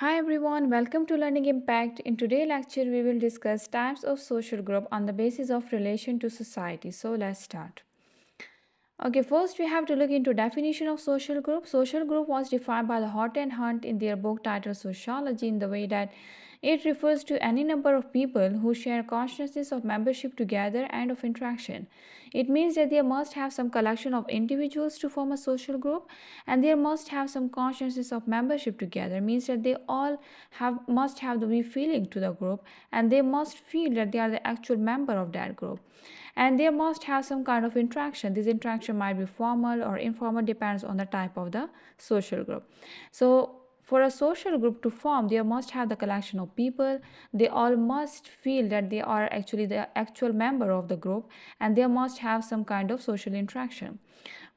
Hi everyone, welcome to Learning Impact. In today's lecture, we will discuss types of social group on the basis of relation to society. So let's start. Okay, first we have to look into definition of social group. Social group was defined by the Hort and Hunt in their book titled Sociology in the way that it refers to any number of people who share consciousness of membership together and of interaction. It means that there must have some collection of individuals to form a social group, and there must have some consciousness of membership together. It means that they all must have the feeling to the group, and they must feel that they are the actual member of that group, and they must have some kind of interaction. This interaction might be formal or informal, depends on the type of the social group. So for a social group to form, they must have the collection of people. They all must feel that they are actually the actual member of the group, and they must have some kind of social interaction.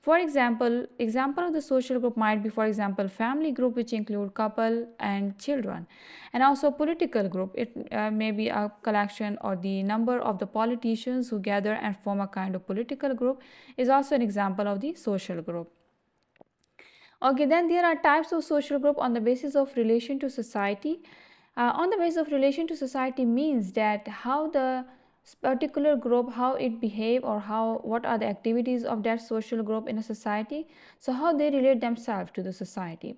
For example of the social group might be, for example, family group, which include couple and children, and also political group. It may be a collection or the number of the politicians who gather and form a kind of political group is also an example of the social group. Okay, then there are types of social group on the basis of relation to society. On the basis of relation to society means that how the particular group, how it behave, or what are the activities of that social group in a society, so how they relate themselves to the society.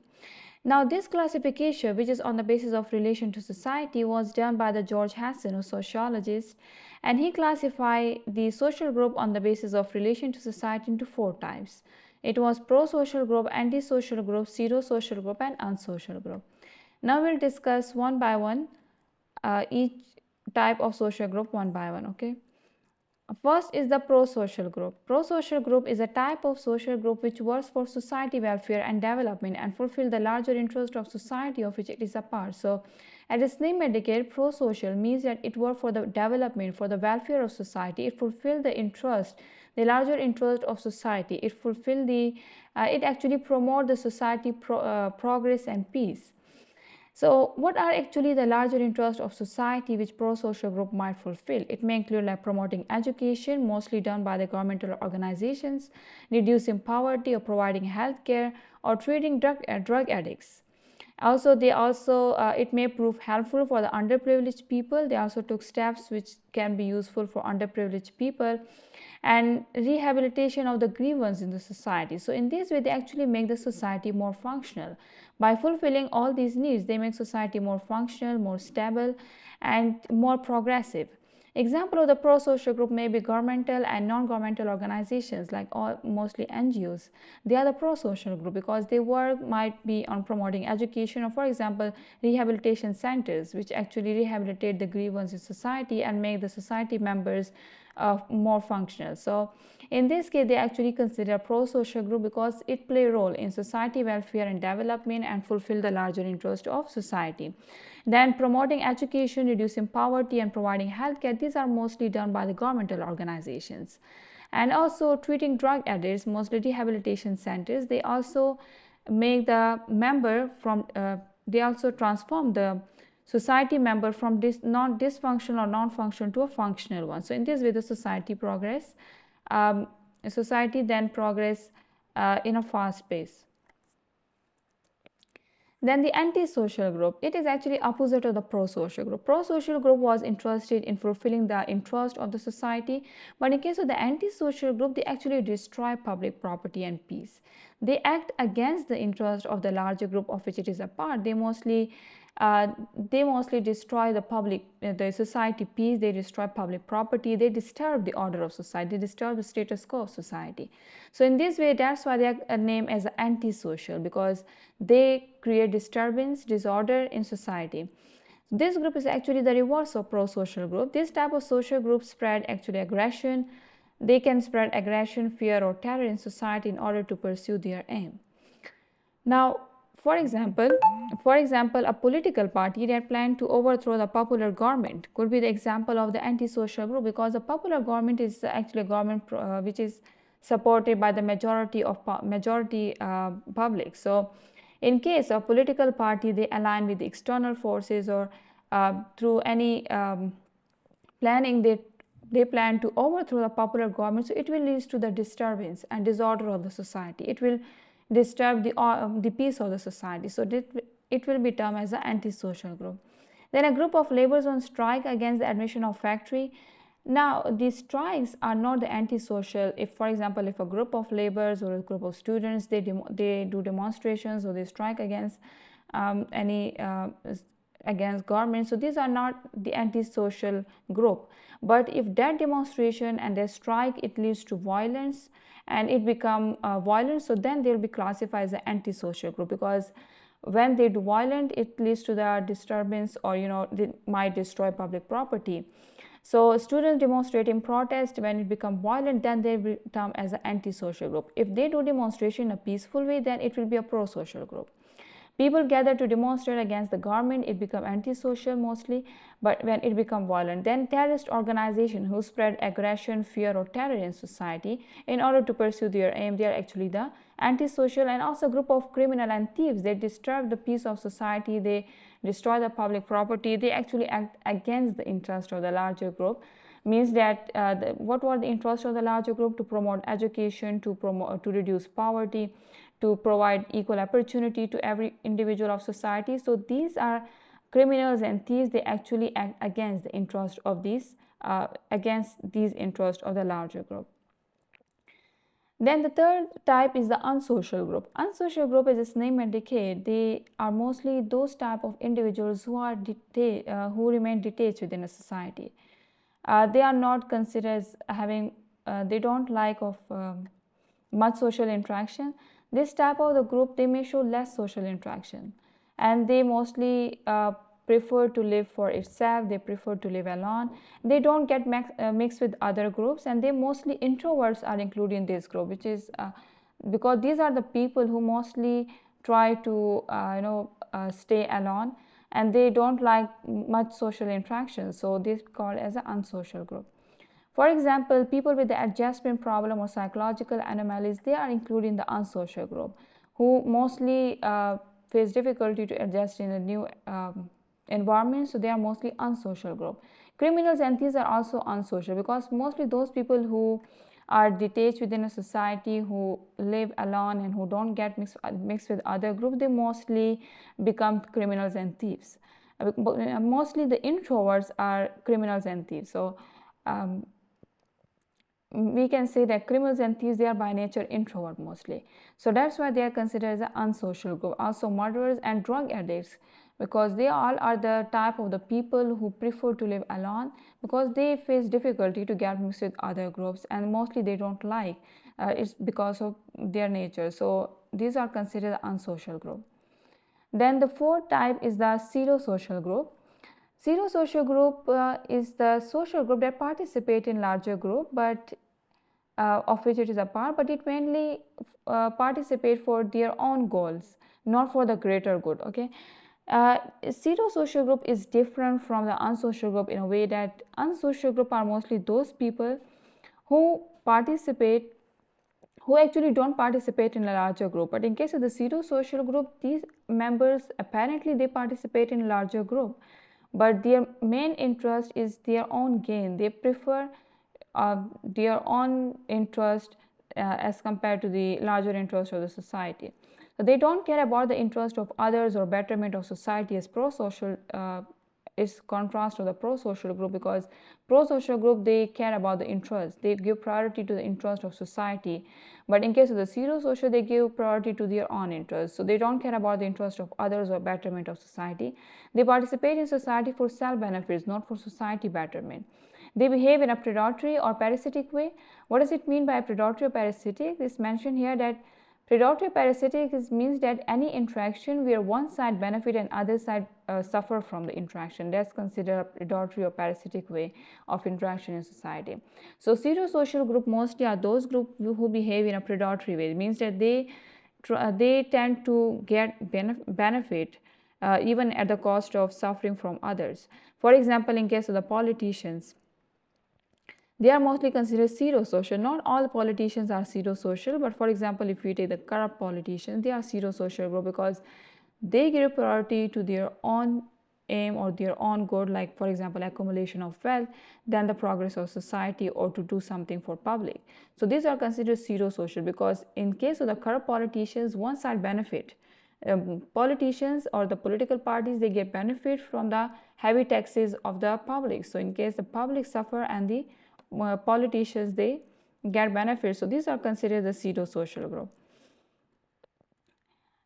Now this classification, which is on the basis of relation to society, was done by the George Hassen, a sociologist, and he classified the social group on the basis of relation to society into four types. It was pro-social group, antisocial group, pseudo-social group, and unsocial group. Now we'll discuss one by one each type of social group one by one. Okay. First is the pro-social group. Pro-social group is a type of social group which works for society welfare and development and fulfill the larger interest of society of which it is a part. So, as its name indicates, pro-social means that it works for the development, for the welfare of society. It fulfill the interest, the larger interest of society. It actually promote the society progress and peace. So what are actually the larger interests of society which pro-social group might fulfill? It may include like promoting education, mostly done by the governmental organizations, reducing poverty or providing health care, or treating drug addicts. Also, it may prove helpful for the underprivileged people. They also took steps which can be useful for underprivileged people, and rehabilitation of the grievance in the society. So in this way, they actually make the society more functional. By fulfilling all these needs, they make society more functional, more stable, and more progressive. Example of the pro-social group may be governmental and non-governmental organizations like mostly NGOs. They are the pro-social group because their work might be on promoting education, or for example, rehabilitation centers which actually rehabilitate the grievance in society and make the society members more functional. So in this case, they actually consider pro-social group because it play a role in society welfare and development and fulfill the larger interest of society. Then promoting education, reducing poverty, and providing healthcare, these are mostly done by the governmental organizations. And also treating drug addicts, mostly rehabilitation centers, they also make the member from they also transform the society member from non-dysfunctional or non-functional to a functional one. So in this way, the society progress. Society then progress in a fast pace. Then the antisocial group, it is actually opposite of the pro-social group. Pro-social group was interested in fulfilling the interest of the society, but in case of the antisocial group, they actually destroy public property and peace. They act against the interest of the larger group of which it is a part. They mostly destroy the society peace. They destroy public property. They disturb the order of society. They disturb the status quo of society. So in this way, that's why they are named as antisocial, because they create disturbance, disorder in society. This group is actually the reverse of pro-social group. This type of social group spread actually aggression. They can spread aggression, fear, or terror in society in order to pursue their aim. Now, for example, a political party that planned to overthrow the popular government could be the example of the antisocial group, because the popular government is actually a government which is supported by the majority public. So, in case of political party, they align with the external forces, or through any planning, they plan to overthrow the popular government. So it will lead to the disturbance and disorder of the society. It will disturb the peace of the society. So it will be termed as an antisocial group. Then a group of laborers on strike against the admission of factory. Now these strikes are not the antisocial. If, for example, if a group of laborers or a group of students, they do demonstrations or they strike against any against government, so these are not the antisocial group. But if that demonstration and their strike, it leads to violence and it become violent, so then they'll be classified as an antisocial group, because when they do violent, it leads to the disturbance, or they might destroy public property. So students demonstrate in protest, when it become violent, then they will term as an antisocial group. If they do demonstration in a peaceful way, then it will be a pro-social group. People gather to demonstrate against the government, it become antisocial mostly. But when it become violent, then terrorist organization who spread aggression, fear or terror in society in order to pursue their aim, they are actually the antisocial. And also group of criminal and thieves, they disturb the peace of society, they destroy the public property, they actually act against the interest of the larger group. Means that what were the interests of the larger group? To promote education, to reduce poverty, to provide equal opportunity to every individual of society. So these are criminals and thieves, they actually act against the interest of these interests of the larger group. Then the third type is the unsocial group. Unsocial group, as its name indicate, they are mostly those type of individuals who are who remain detached within a society. They are not considered as having, they don't like of much social interaction. This type of the group, they may show less social interaction, and they mostly prefer to live for itself, they prefer to live alone, they don't get mixed with other groups, and they mostly introverts are included in this group, which is because these are the people who mostly try to stay alone, and they don't like much social interaction, so this is called as an unsocial group. For example, people with the adjustment problem or psychological anomalies, they are included in the unsocial group, who mostly face difficulty to adjust in a new environment, so they are mostly unsocial group. Criminals and thieves are also unsocial, because mostly those people who are detached within a society, who live alone and who don't get mixed with other groups, they mostly become criminals and thieves. Mostly the introverts are criminals and thieves. So we can say that criminals and thieves, they are by nature introvert mostly, so that's why they are considered as an unsocial group. Also murderers and drug addicts, because they all are the type of the people who prefer to live alone, because they face difficulty to get mixed with other groups, and mostly they don't like it's because of their nature, so these are considered the unsocial group. Then the fourth type is the pseudo-social group. Pseudo-social group is the social group that participate in larger group, but of which it is a part, but it mainly participate for their own goals, not for the greater good. Okay, pseudo-social group is different from the unsocial group in a way that unsocial group are mostly those people who actually don't participate in a larger group. But in case of the pseudo-social group, these members apparently they participate in a larger group, but their main interest is their own gain. They prefer their own interest as compared to the larger interest of the society. So they don't care about the interest of others or betterment of society, as pro-social is contrast to the pro-social group, because pro-social group, they care about the interest, they give priority to the interest of society. But in case of the pseudo-social, they give priority to their own interest, so they don't care about the interest of others or betterment of society. They participate in society for self-benefits, not for society betterment. They behave in a predatory or parasitic way. What does it mean by predatory or parasitic? It's mentioned here that predatory or parasitic means that any interaction where one side benefit and other side suffer from the interaction, that's considered a predatory or parasitic way of interaction in society. So pseudo-social group mostly are those groups who behave in a predatory way. It means that they tend to get benefit even at the cost of suffering from others. For example, in case of the politicians, they are mostly considered pseudo-social. Not all politicians are pseudo-social, but for example, if we take the corrupt politicians, they are pseudo-social group, because they give priority to their own aim or their own goal, like for example, accumulation of wealth, than the progress of society or to do something for public. So these are considered pseudo-social, because in case of the corrupt politicians, one side benefit Politicians or the political parties, they get benefit from the heavy taxes of the public. So in case the public suffer and the politicians, they get benefits. So these are considered the pseudo-social group.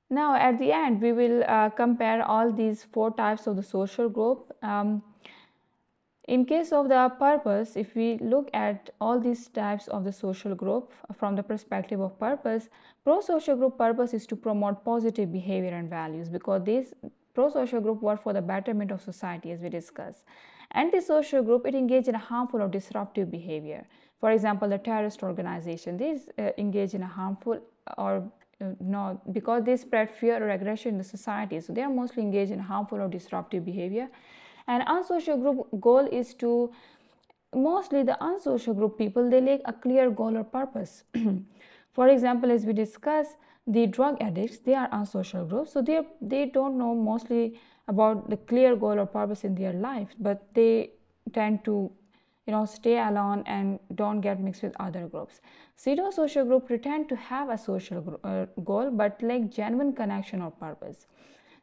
Now at the end, we will compare all these 4 types of the social group. In case of the purpose, if we look at all these types of the social group from the perspective of purpose, pro-social group purpose is to promote positive behavior and values, because these pro-social group work for the betterment of society, as we discussed. Antisocial group, it engage in a harmful or disruptive behavior. For example, the terrorist organization, these engage in a harmful or no, because they spread fear or aggression in the society. So they are mostly engaged in harmful or disruptive behavior. And unsocial group goal is to, mostly the unsocial group people, they lack a clear goal or purpose. For example, as we discussed, the drug addicts, they are unsocial group. So they don't know mostly about the clear goal or purpose in their life, but they tend to stay alone and don't get mixed with other groups. Pseudo-social group pretend to have a social goal but lack genuine connection or purpose.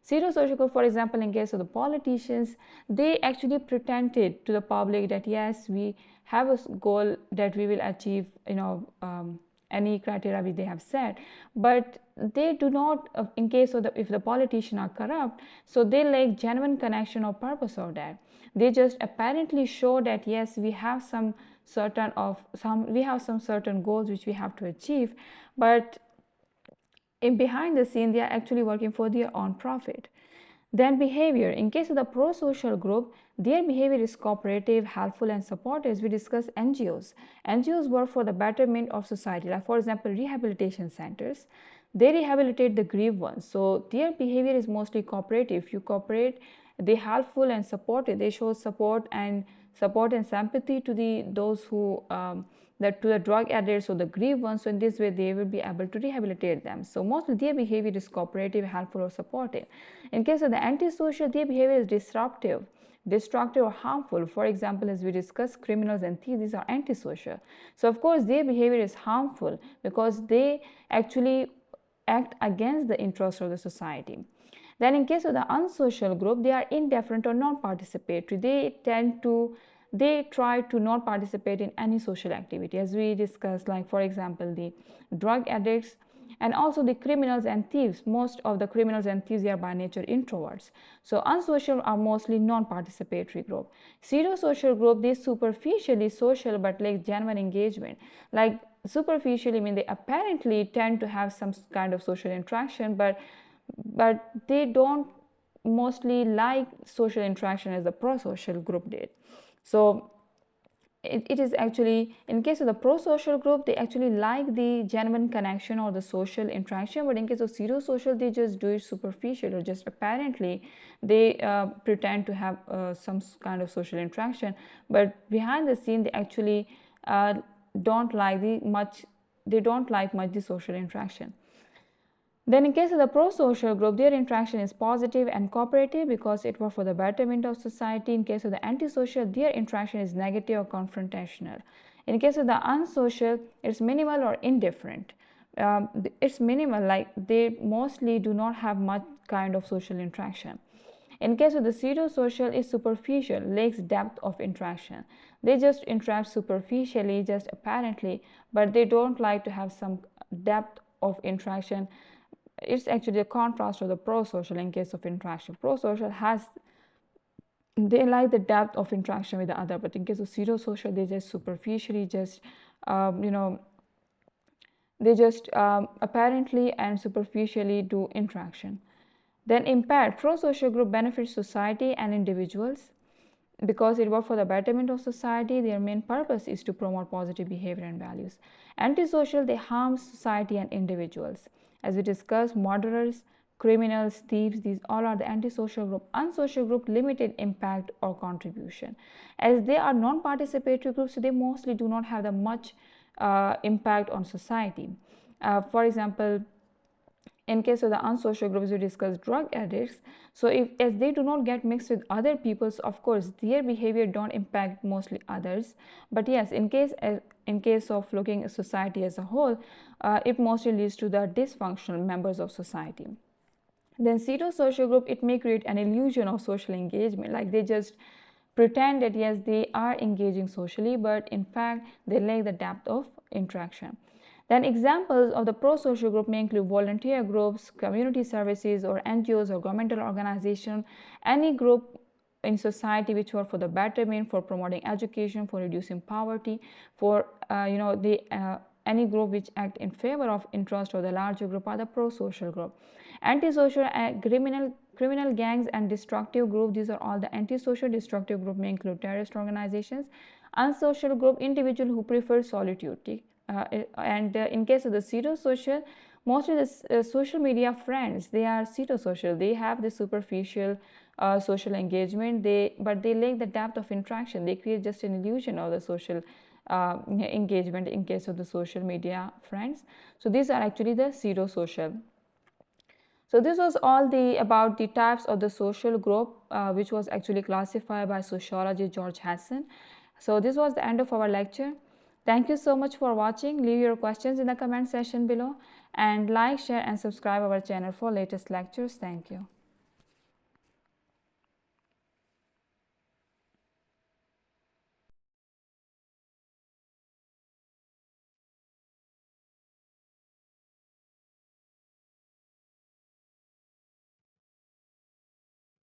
Pseudo-social group, for example, in case of the politicians, they actually pretended to the public that yes, we have a goal that we will achieve, any criteria which they have set, but they do not, in case of if the politicians are corrupt, so they lack genuine connection or purpose of that. They just apparently show that yes, we have some certain goals which we have to achieve, but behind the scene, they are actually working for their own profit. Then behavior. In case of the pro-social group, their behavior is cooperative, helpful, and supportive. As we discussed, NGOs. NGOs work for the betterment of society. Like for example, rehabilitation centers. They rehabilitate the grieved ones. So their behavior is mostly cooperative. If you cooperate, they helpful and supportive. They show support and sympathy to those who to the drug addicts or the grieved ones. So in this way, they will be able to rehabilitate them. So mostly their behavior is cooperative, helpful, or supportive. In case of the antisocial, their behavior is disruptive, destructive, or harmful. For example, as we discussed, criminals and thieves, these are antisocial. So of course, their behavior is harmful because they actually act against the interests of the society. Then in case of the unsocial group, they are indifferent or non-participatory. They try to not participate in any social activity, as we discussed, like for example, the drug addicts and also the criminals and thieves. Most of the criminals and thieves, they are by nature introverts. So unsocial are mostly non-participatory group. Pseudo-social group, they superficially social but lack genuine engagement. Like superficially mean they apparently tend to have some kind of social interaction, but they don't mostly like social interaction as the pro-social group did. So it is actually, in case of the pro-social group, they actually like the genuine connection or the social interaction, but in case of pseudo-social, they just do it superficial or just apparently they pretend to have some kind of social interaction, but behind the scene they actually don't like much the social interaction. Then in case of the pro-social group, their interaction is positive and cooperative because it works for the betterment of society. In case of the antisocial, their interaction is negative or confrontational. In case of the unsocial, it's minimal or indifferent. It's minimal, like they mostly do not have much kind of social interaction. In case of the pseudo-social, is superficial, lacks depth of interaction. They just interact superficially, just apparently, but they don't like to have some depth of interaction. It's actually a contrast of the pro-social in case of interaction. Pro-social they like the depth of interaction with the other, but in case of pseudo-social, they just superficially they just apparently and superficially do interaction. Then impaired, pro-social group benefits society and individuals because it works for the betterment of society. Their main purpose is to promote positive behavior and values. Antisocial, they harm society and individuals. As we discussed, murderers, criminals, thieves, these all are the antisocial group. Unsocial group, limited impact or contribution. As they are non-participatory groups, so they mostly do not have the much impact on society. For example, in case of the unsocial groups, we discuss drug addicts. So as they do not get mixed with other people, so of course their behavior don't impact mostly others. But yes, in case of looking at society as a whole, it mostly leads to the dysfunctional members of society. Then pseudo-social group, it may create an illusion of social engagement, like they just pretend that yes, they are engaging socially, but in fact they lack the depth of interaction. Then examples of the pro-social group may include volunteer groups, community services, or NGOs or governmental organizations, any group in society which work for the betterment, for promoting education, for reducing poverty, for any group which act in favor of interest of the larger group are the pro-social group. Antisocial, criminal gangs and destructive group, these are all the antisocial. Destructive group may include terrorist organizations. Unsocial group, individual who prefer solitude. In case of the pseudo-social, mostly the social media friends, they are pseudo-social. They have the superficial social engagement, but they lack the depth of interaction. They create just an illusion of the social engagement in case of the social media friends. So these are actually the pseudo-social. So this was all about the types of the social group, which was actually classified by sociology George Hassen. So this was the end of our lecture. Thank you so much for watching. Leave your questions in the comment section below, and like, share and subscribe our channel for latest lectures. Thank you.